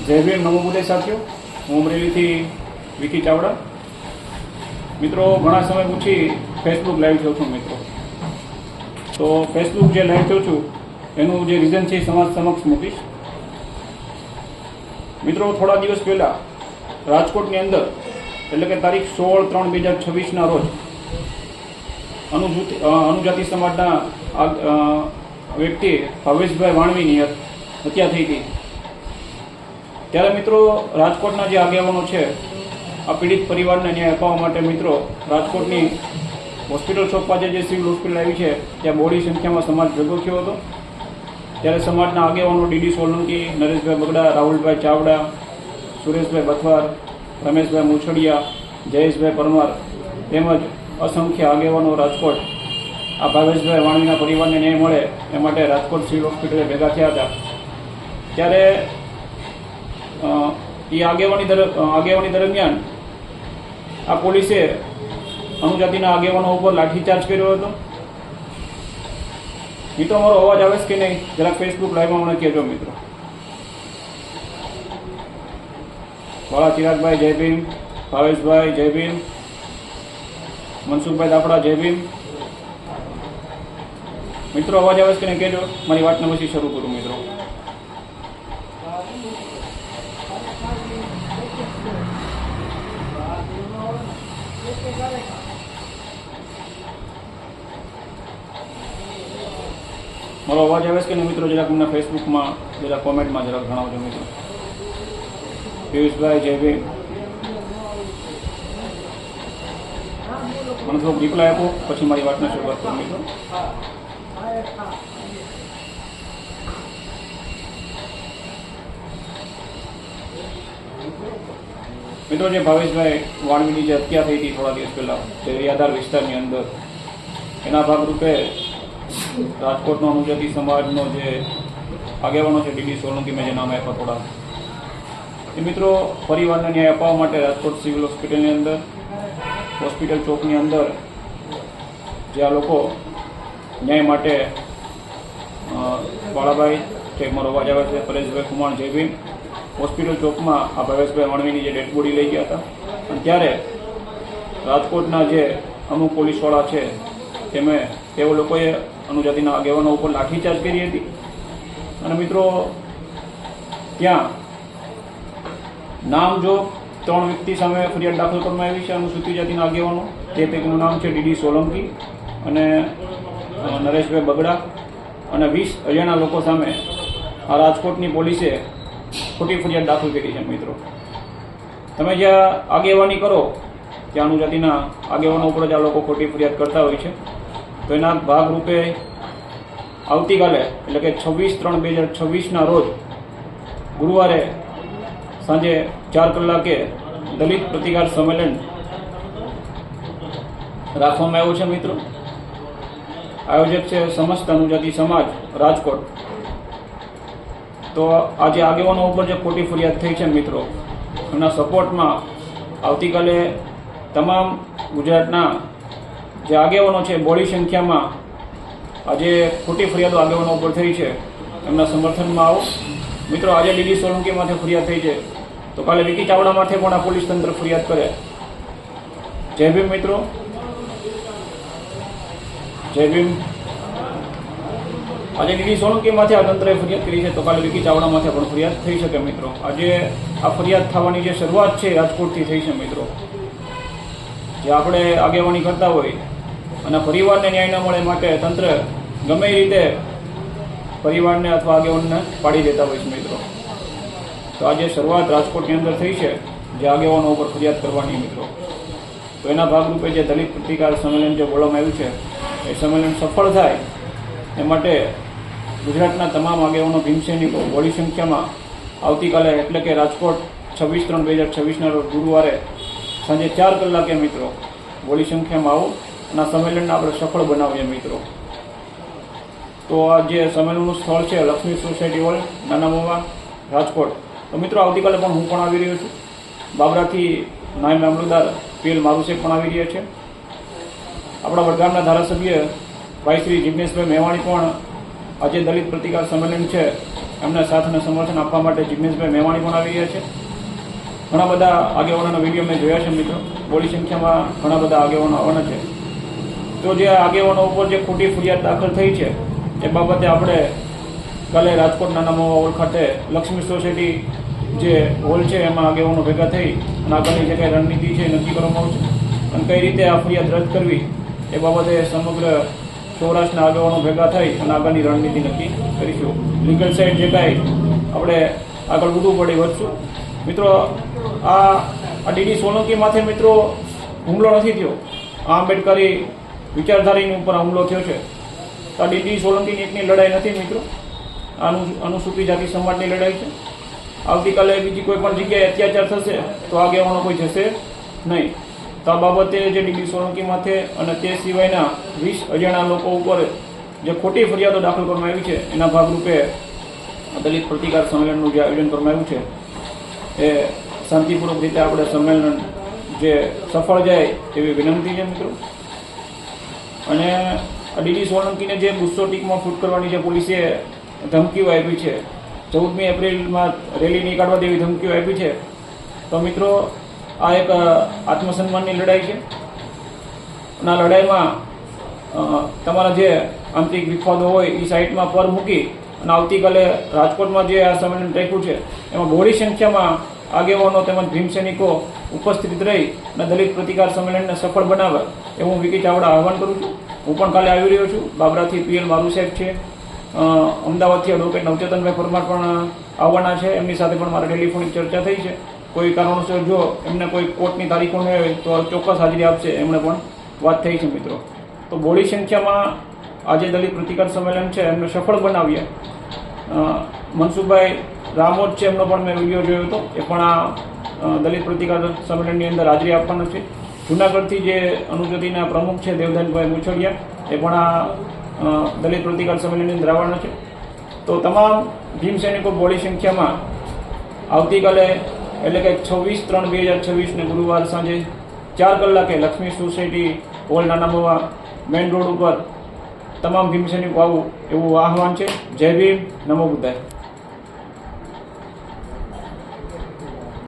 જય ભીમ, નમો બુદ્ધે સાથીઓ। હું અમરેલીથી વિકી ચાવડા। મિત્રો, ઘણા સમય પછી ફેસબુક લાઈવ થયો છું મિત્રો। તો ફેસબુક જે લાઈવ થયો છું એનું જે રીઝન છે સમાજ સમક્ષ મૂકીશ। મિત્રો, થોડા દિવસ પહેલાં રાજકોટની અંદર એટલે કે તારીખ 16/3/2026ના રોજ અનુજાતિ સમાજના વ્યક્તિ ભાવેશભાઈ વાણવીની હત્યા થઈ હતી। ત્યારે મિત્રો, રાજકોટના જે આગેવાનો છે આ પીડિત પરિવારને ન્યાય અપાવવા માટે મિત્રો રાજકોટની હોસ્પિટલ ચોક પાસે જે સિવિલ હોસ્પિટલ આવી છે ત્યાં બોડી સંખ્યામાં સમાજ ભેગો થયો હતો। ત્યારે સમાજના આગેવાનો ડીડી સોલંકી, નરેશભાઈ બગડા, રાહુલભાઈ ચાવડા, સુરેશભાઈ બથવાર, રમેશભાઈ મુછડિયા, જયેશભાઈ પરમાર તેમજ અસંખ્ય આગેવાનો રાજકોટ આ ભાવેશભાઈ વાણવીના પરિવારને ન્યાય મળે એ માટે રાજકોટ સિવિલ હોસ્પિટલે ભેગા થયા હતા। ત્યારે એ આગેવાની દરમિયાન આ પોલીસે અનુજાતિના આગેવાનો ઉપર લાઠીચાર્જ કર્યો હતો। મિત્રો, મારો અવાજ આવે છે કે નહીં જરાક ફેસબુક લાઈવમાં મને કહેજો મિત્રો। વાળા ચિરાગભાઈ જય ભીમ, ભાવેશભાઈ જય ભીમ, મનસુખભાઈ દાપડા જય ભીમ। મિત્રો, અવાજ આવે છે કે નહીં કહેજો, મારી વાતને પછી શરૂ કરું મિત્રો। મારો અવાજ આવે છે કે નહીં મિત્રો, જરાક મને ફેસબુકમાં જરાક કોમેન્ટમાં જરાક જણાવજો મિત્રો। પિયુષભાઈ જય ભીમ, મને થોડુંક રિપ્લાય આપો પછી મારી વાતને શરૂઆત કરું મિત્રો। મિત્રો, જે ભાવેશભાઈ વાણવીની જે હત્યા થઈ હતી થોડા દિવસ પહેલાં યાદાર વિસ્તારની અંદર, એના ભાગરૂપે રાજકોટનો અનુજાતિ સમાજનો જે આગેવાનો છે ડીડી સોલંકી, મેં જે નામ આપ્યા થોડા, એ મિત્રો પરિવારને ન્યાય અપાવવા માટે રાજકોટ સિવિલ હોસ્પિટલની અંદર, હોસ્પિટલ ચોકની અંદર જે આ લોકો ન્યાય માટે બાળાભાઈ છે, મારો અવાજ આવે છે, પરેશભાઈ કુમાર જય ભીમ, હોસ્પિટલ ચોકમાં આ ભાવેશભાઈ વાણવીની જે ડેડ બોડી લઈ ગયા હતા। અને ત્યારે રાજકોટના જે અમુક પોલીસવાળા છે તેઓ લોકોએ અનુજાતિના આગેવાનો ઉપર લાઠીચાર્જ કરી હતી। અને મિત્રો, ત્યાં નામ જો 3 વ્યક્તિ સામે ફરિયાદ દાખલ કરવામાં આવી છે અનુસૂચિત જાતિના આગેવાનો। તે પૈકીનું નામ છે ડીડી સોલંકી અને નરેશભાઈ બગડા, અને 20 અજાણ્યા લોકો સામે આ રાજકોટની પોલીસે ખોટી ફરિયાદ દાખલ કરી છે મિત્રો। તમે જ્યાં આગેવાની કરો ત્યાં અનુજાતિના આગેવાનો ઉપર જ આ લોકો ખોટી ફરિયાદ કરતા હોય છે। તો એના ભાગરૂપે આવતીકાલે એટલે કે 26/3/2026ના રોજ ગુરુવારે સાંજે 4 કલાકે દલિત પ્રતિકાર સંમેલન રાખવામાં આવ્યું છે મિત્રો। આયોજક છે સમસ્ત અનુજાતિ સમાજ રાજકોટ। તો આજે આગેવાનો ઉપર જે ખોટી ફરિયાદ થઈ છે મિત્રો, એના સપોર્ટમાં આવતીકાલે તમામ ગુજરાતના જે આગેવાનો છે બોડી સંખ્યામાં આજે ખોટી ફરિયાદો આગેવાનો ઉપર થઈ છે એમના સમર્થનમાં આવો મિત્રો। આજે ડીડી સોલંકી માથે ફરિયાદ થઈ છે તો કાલે વિકી ચાવડા માથે પણ આ પોલીસ તંત્ર ફરિયાદ કરે। જય ભીમ મિત્રો, જય ભીમ। આજે ડીડી સોલંકી માથે આ તંત્રએ ફરિયાદ કરી છે તો કાલે વિકી ચાવડા માથે પણ ફરિયાદ થઈ શકે મિત્રો। આજે આ ફરિયાદ થવાની જે શરૂઆત છે રાજકોટથી થઈ છે મિત્રો। જે આપણે આગેવાની કરતા હોય અને પરિવારને ન્યાય ન મળે માટે તંત્ર ગમે એ રીતે પરિવારને અથવા આગેવાનને પાડી દેતા હોય છે મિત્રો। તો આજે શરૂઆત રાજકોટની અંદર થઈ છે જે આગેવાનો ઉપર ફરિયાદ કરવાની મિત્રો। તો એના ભાગરૂપે જે દલિત પ્રતિકાર સંમેલન જે બોલવામાં આવ્યું છે એ સંમેલન સફળ થાય એ માટે ગુજરાતના તમામ આગેવાનો ભીમસૈનિકો બોડી સંખ્યામાં આવતીકાલે એટલે કે રાજકોટ 26/3/2026ના રોજ ગુરુવારે સાંજે 4 કલાકે મિત્રો બોડી સંખ્યામાં આવો અને આ સંમેલનને આપણે સફળ બનાવીએ મિત્રો। તો આ જે સંમેલનનું સ્થળ છે લક્ષ્મી સોસાયટી હોલ, નાના મોવા, રાજકોટ। તો મિત્રો, આવતીકાલે પણ હું પણ આવી રહ્યો છું। બાબરાથી નાયબ મામલતદાર પીએલ મારુશેખ પણ આવી રહ્યા છે। આપણા વડગામના ધારાસભ્ય ભાઈ શ્રી જિગ્નેશભાઈ મેવાણી પણ આજે દલિત પ્રતિકાર સંમેલન છે એમના સાથ અને સમર્થન આપવા માટે જિગ્નેશભાઈ મેવાણી પણ આવી રહ્યા છે. ઘણા બધા આગેવાનોના વિડીયો મેં જોયા છે મિત્રો. બોડી સંખ્યામાં ઘણા બધા આગેવાનો આવવાના છે. તો જે આગેવાનો ઉપર જે ખોટી ફરિયાદ દાખલ થઈ છે એ બાબતે આપણે કાલે રાજકોટના નાના હોલ ખાતે લક્ષ્મી સોસાયટી જે હોલ છે એમાં આગેવાનો ભેગા થઈ અને આગળની જે કંઈ રણનીતિ છે એ નક્કી કરવામાં આવશે અને કઈ રીતે આ ફરિયાદ રદ કરવી એ બાબતે સમગ્ર સૌરાષ્ટ્રના આગેવાનો ભેગા થઈ અને આગળની રણનીતિ નક્કી કરીશું. લીગલ સાઇડ જે કાંઈ આપણે આગળ વધવું પડે વધશું. મિત્રો આ ડીડી સોલંકી માથે મિત્રો હુમલો નથી થયો. આ આંબેડકરી વિચારધારાની ઉપર હુમલો થયો છે. તો આ ડીડી સોલંકીની એકની લડાઈ નથી મિત્રો, અનુસૂચિત જાતિ સમાજની લડાઈ છે. આવતીકાલે બીજી કોઈ પણ જગ્યાએ અત્યાચાર થશે તો આગેવાનો કોઈ જશે નહીં. તો આ બાબતે જે ડીડી સોલંકી માથે અને તે સિવાયના 20 અજાણ્યા લોકો ઉપર જે ખોટી ફરિયાદો દાખલ કરવામાં આવી છે એના ભાગરૂપે દલિત પ્રતિકાર સંમેલનનું જે આયોજન કરવામાં આવ્યું છે એ શાંતિપૂર્વક રીતે આપણે સંમેલન જે સફળ જાય એવી વિનંતી છે મિત્રો. અને ડીડી સોલંકીને જે 200 ટીકમાં ફૂટ કરવાની જે પોલીસે ધમકીઓ આપી છે, 14મી એપ્રિલમાં રેલી નીકાળવા દેવી ધમકીઓ આપી છે, તો મિત્રો આ એક આત્મસન્માનની લડાઈ છે. અને આ લડાઈમાં તમારા જે આંતરિક વિખવાદો હોય એ સાઇટમાં પર મૂકી અને આવતીકાલે રાજકોટમાં જે આ સંમેલન રાખ્યું છે એમાં બહોળી સંખ્યામાં આગેવાનો તેમજ ભીમ સૈનિકો ઉપસ્થિત રહી અને દલિત પ્રતિકાર સંમેલનને સફળ બનાવે એવું હું વિકી ચાવડા આહવાન કરું છું. હું પણ કાલે આવી રહ્યો છું. બાબરાથી પીએલ મારું સાહેબ છે, અમદાવાદથી એડવોકેટ નવચેતનભાઈ પરમાર પણ આવવાના છે. એમની સાથે પણ મારે ટેલિફોનિક ચર્ચા થઈ છે. કોઈ કારણોસર જો એમને કોઈ કોર્ટની તારીખો ન હોય તો ચોક્કસ હાજરી આપશે, એમણે પણ વાત થઈ છે મિત્રો. તો બહોળી સંખ્યામાં આજે દલિત પ્રતિકાર સંમેલન છે એમને સફળ બનાવ્યા. મનસુખભાઈ રામોદ છે, એમનો પણ મેં વિડીયો જોયો હતો. એ પણ આ દલિત પ્રતિકાર સંમેલનની અંદર હાજરી આપવાનો છે. જૂનાગઢથી જે અનુજોતિના પ્રમુખ છે દેવદાનભાઈ મુછડિયા, એ પણ આ દલિત પ્રતિકાર સંમેલનની અંદર આવવાના છે. તો તમામ ભીમ સૈનિકો બહોળી સંખ્યામાં આવતીકાલે એટલે કે 26/3/2026 ને ગુરુવાર સાંજે 4 કલાકે લક્ષ્મી સોસાયટી હોલ નાના મવા મેઇન રોડ ઉપર તમામ ભીમ સૈનિકો આવું એવું આહવાન છે. જય ભીમ, નમો બુદ્ધાય.